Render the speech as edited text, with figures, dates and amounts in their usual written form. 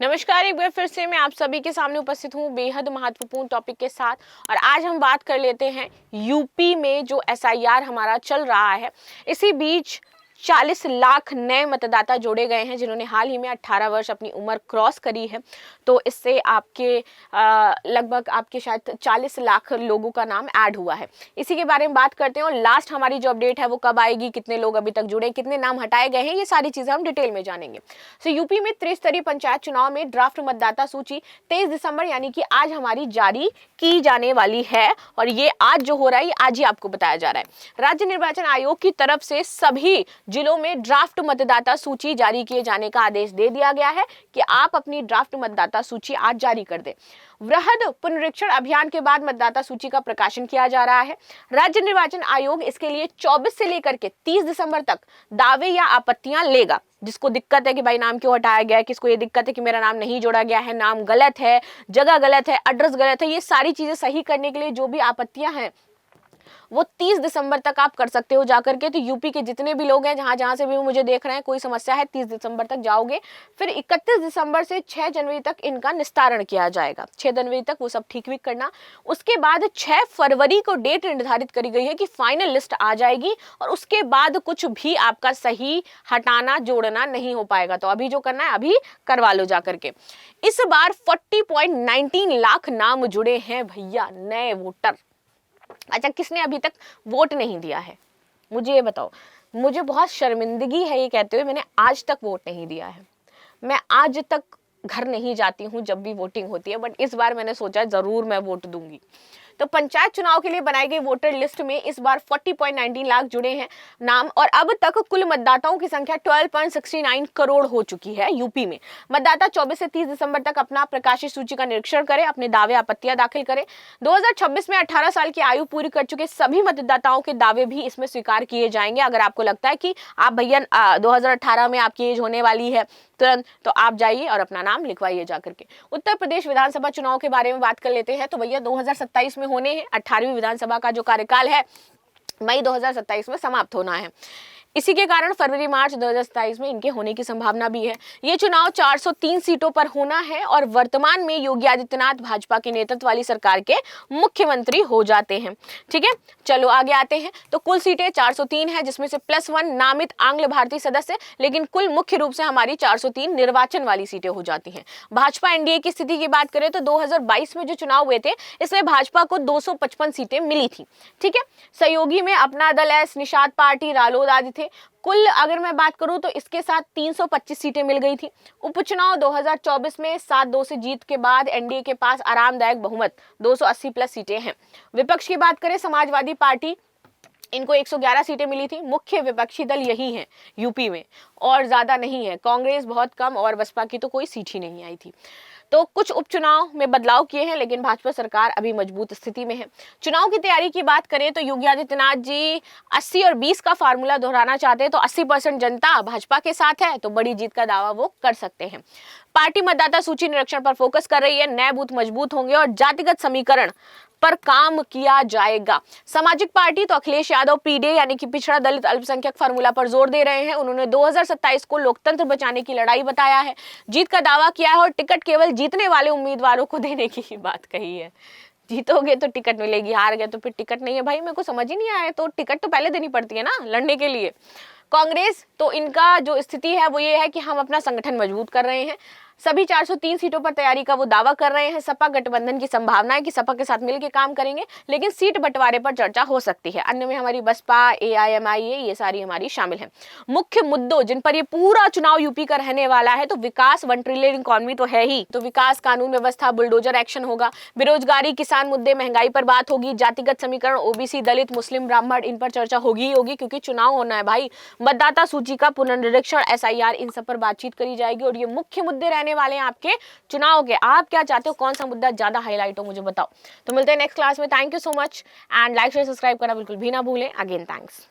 नमस्कार, एक बार फिर से मैं आप सभी के सामने उपस्थित हूँ बेहद महत्वपूर्ण टॉपिक के साथ। और आज हम बात कर लेते हैं यूपी में जो एसआईआर हमारा चल रहा है। इसी बीच 40 लाख नए मतदाता जोड़े गए हैं जिन्होंने हाल ही में 18 वर्ष अपनी उम्र क्रॉस करी है। तो इससे आपके लगभग आपके शायद 40 लाख लोगों का नाम ऐड हुआ है। इसी के बारे में बात करते हैं और लास्ट हमारी जो अपडेट है वो कब आएगी, कितने लोग अभी तक जुड़े, कितने नाम हटाए गए हैं, ये सारी चीजें हम डिटेल में जानेंगे। तो यूपी में त्रिस्तरीय पंचायत चुनाव में ड्राफ्ट मतदाता सूची 23 दिसंबर यानी कि आज हमारी जारी की जाने वाली है। और ये आज जो हो रहा है ये आज ही आपको बताया जा रहा है। राज्य निर्वाचन आयोग की तरफ से सभी जिलों में ड्राफ्ट मतदाता सूची जारी किए जाने का आदेश दे दिया गया है कि आप अपनी ड्राफ्ट मतदाता सूची आज जारी कर दें। वृहद पुनरीक्षण अभियान के बाद मतदाता सूची का प्रकाशन किया जा रहा है। राज्य निर्वाचन आयोग इसके लिए 24 से लेकर के 30 दिसंबर तक दावे या आपत्तियां लेगा। जिसको दिक्कत है कि भाई नाम क्यों हटाया गया है, किसको ये दिक्कत है कि मेरा नाम नहीं जोड़ा गया है, नाम गलत है, जगह गलत है, एड्रेस गलत है, ये सारी चीजें सही करने के लिए जो भी आपत्तियां हैं वो 30 दिसंबर तक आप कर सकते हो जाकर के। तो यूपी के जितने भी लोग हैं जहां से भी मुझे देख रहे हैं, कोई समस्या है 30 दिसंबर तक जाओगे। फिर 31 दिसंबर से 6 जनवरी तक इनका निस्तारण किया जाएगा। 6 जनवरी तक वो सब ठीक करना। उसके बाद 6 फरवरी को डेट निर्धारित करी गई है कि फाइनल लिस्ट आ जाएगी और उसके बाद कुछ भी आपका सही हटाना जोड़ना नहीं हो पाएगा। तो अभी जो करना है अभी करवा लो जाकर के। इस बार 40.19 लाख नाम जुड़े हैं भैया, नए वोटर। अच्छा, किसने अभी तक वोट नहीं दिया है मुझे ये बताओ। मुझे बहुत शर्मिंदगी है ये कहते हुए, मैंने आज तक वोट नहीं दिया है। मैं आज तक घर नहीं जाती हूँ जब भी वोटिंग होती है, बट इस बार मैंने सोचा जरूर मैं वोट दूंगी। तो पंचायत चुनाव के लिए बनाई गई वोटर लिस्ट में इस बार 40.19 लाख जुड़े हैं नाम। और अब तक कुल मतदाताओं की संख्या 12.69 करोड़ हो चुकी है यूपी में। मतदाता 24 से 30 दिसंबर तक अपना प्रकाशित सूची का निरीक्षण करें, अपने दावे आपत्तियां दाखिल करें। 2026 में 18 साल की आयु पूरी कर चुके सभी मतदाताओं के दावे भी इसमें स्वीकार किए जाएंगे। अगर आपको लगता है कि आप भैया 2018 में आपकी एज होने वाली है तुरंत, तो आप जाइए और अपना नाम लिखवाइए जाकर के। उत्तर प्रदेश विधानसभा चुनाव के बारे में बात कर लेते हैं। तो भैया 2027 में होने हैं। 18वीं विधानसभा का जो कार्यकाल है मई 2027 में समाप्त होना है। इसी के कारण फरवरी मार्च 2027 में इनके होने की संभावना भी है। ये चुनाव 403 सीटों पर होना है और वर्तमान में योगी आदित्यनाथ भाजपा के नेतृत्व वाली सरकार के मुख्यमंत्री हो जाते हैं। ठीक है, चलो आगे आते हैं। तो कुल सीटें 403 है, जिसमें से +1 नामित आंग्ल भारतीय सदस्य, लेकिन कुल मुख्य रूप से हमारी 403 निर्वाचन वाली सीटें हो जाती हैं। भाजपा एनडीए की स्थिति की बात करें तो 2022 में जो चुनाव हुए थे इसमें भाजपा को 255 सीटें मिली थी। ठीक है, सहयोगी में अपना दल है, निषाद पार्टी, रालोद आदि थे। कुल अगर मैं बात करूं तो इसके साथ 325 सीटें मिल गई थी। उपचुनाव 2024 में 7-2 से जीत के बाद एनडीए के पास आरामदायक बहुमत 280 प्लस सीटें हैं। विपक्ष की बात करें, समाजवादी पार्टी, इनको 111 सीटें मिली थी। मुख्य विपक्षी दल यही है यूपी में और ज्यादा नहीं है। कांग्रेस बहुत कम और बसपा की तो कोई सीट ही नहीं आई थी। तो कुछ उपचुनाव में बदलाव किए हैं, लेकिन भाजपा सरकार अभी मजबूत स्थिति में है। चुनाव की तैयारी की बात करें तो योगी आदित्यनाथ जी 80 और 20 का फार्मूला दोहराना चाहते हैं। तो 80% जनता भाजपा के साथ है तो बड़ी जीत का दावा वो कर सकते हैं। पार्टी मतदाता सूची निरीक्षण पर फोकस कर रही है। नए बूथ मजबूत होंगे और जातिगत समीकरण पर काम किया जाएगा। सामाजिक पार्टी तो अखिलेश यादव पीडे यानी कि पिछड़ा दलित अल्पसंख्यक फार्मूला पर जोर दे रहे हैं। उन्होंने 2027 को लोकतंत्र बचाने की लड़ाई बताया है, जीत का दावा किया है और टिकट केवल जीतने वाले उम्मीदवारों को देने की बात कही है। जीतोगे तो टिकट मिलेगी, हार गए तो फिर टिकट नहीं है। भाई मेरे को समझ ही नहीं आया, तो टिकट तो पहले देनी पड़ती है ना लड़ने के लिए। कांग्रेस तो इनका जो स्थिति है वो ये है कि हम अपना संगठन मजबूत कर रहे हैं। सभी 403 सीटों पर तैयारी का वो दावा कर रहे हैं। सपा गठबंधन की संभावना है कि सपा के साथ मिलकर काम करेंगे, लेकिन सीट बंटवारे पर चर्चा हो सकती है। अन्य में हमारी बसपा, एआईएमआईए, ये सारी हमारी शामिल हैं। मुख्य मुद्दों जिन पर ये पूरा चुनाव यूपी का रहने वाला है, तो विकास, 1 ट्रिलियन इकोनॉमी तो है ही, तो विकास, कानून व्यवस्था, बुलडोजर एक्शन होगा। बेरोजगारी, किसान मुद्दे, महंगाई पर बात होगी। जातिगत समीकरण, ओबीसी, दलित, मुस्लिम, ब्राह्मण, इन पर चर्चा होगी ही होगी, क्योंकि चुनाव होना है भाई। मतदाता सूची का पुनर्निरीक्षण, एसआईआर, इन सब पर बातचीत करी जाएगी और ये मुख्य मुद्दे रहने वाले हैं आपके चुनाव के। आप क्या चाहते हो, कौन सा मुद्दा ज्यादा हाईलाइट हो, मुझे बताओ। तो मिलते हैं नेक्स्ट क्लास में। Thank you so much and like share subscribe करना बिल्कुल भी ना भूलें। Again thanks.